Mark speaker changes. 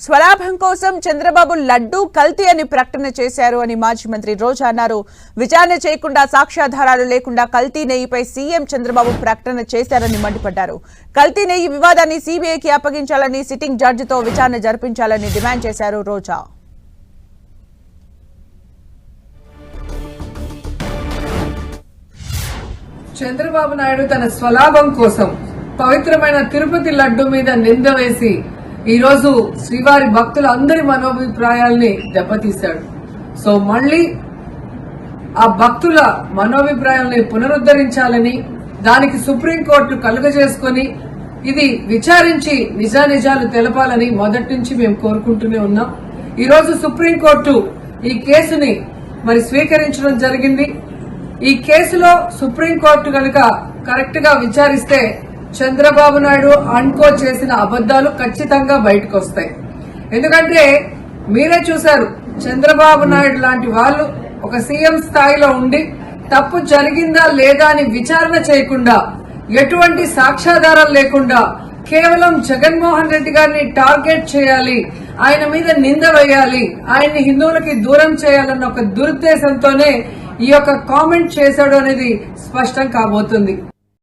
Speaker 1: స్వలాభం కోసం చంద్రబాబు లడ్డూ కల్తీ అని ప్రకటన చేశారు అని మాజీ మంత్రి రోజా అన్నారు. విచారణ చేయకుండా సాక్ష్యాధారాలు లేకుండా కల్తీ నెయ్యిపై సీఎం చంద్రబాబు ప్రకటన చేశారని మండిపడ్డారు. కల్తీ నెయ్యి వివాదాన్ని సీబీఐకి అప్పగించాలని, సిట్టింగ్ జడ్జితో విచారణ జరిపించాలని డిమాండ్ చేశారు రోజా.
Speaker 2: చంద్రబాబు నాయుడు తన స్వలాభం కోసం పవిత్రమైన తిరుపతి లడ్డు మీద నింద వేసి ఈ రోజు శ్రీవారి భక్తులందరి మనోభిప్రాయాల్ని దెబ్బతీశాడు. సో మళ్లీ ఆ భక్తుల మనోభిప్రాయాల్ని పునరుద్ధరించాలని, దానికి సుప్రీంకోర్టు కలుగజేసుకుని ఇది విచారించి నిజానిజాలు తెలపాలని మొదటి నుంచి మేము కోరుకుంటూనే ఉన్నాం. ఈ రోజు సుప్రీంకోర్టు ఈ కేసుని స్వీకరించడం జరిగింది. ఈ కేసులో సుప్రీంకోర్టు కనుక కరెక్ట్ గా విచారిస్తే చంద్రబాబు నాయుడు అన్కో చేసిన అబద్దాలు ఖచ్చితంగా బయటకు వస్తాయి. ఎందుకంటే మీరే చూశారు, చంద్రబాబు నాయుడు లాంటి వాళ్ళు ఒక సీఎం స్థాయిలో ఉండి తప్పు జరిగిందా లేదా అని విచారణ చేయకుండా, ఎటువంటి సాక్ష్యాధారాలు లేకుండా కేవలం జగన్మోహన్ రెడ్డి గారిని టార్గెట్ చేయాలి, ఆయన మీద నింద వేయాలి, ఆయన్ని హిందువులకి దూరం చేయాలన్న ఒక దురుద్దేశంతోనే ఈ యొక్క కామెంట్ చేశాడు అనేది స్పష్టం కాబోతుంది.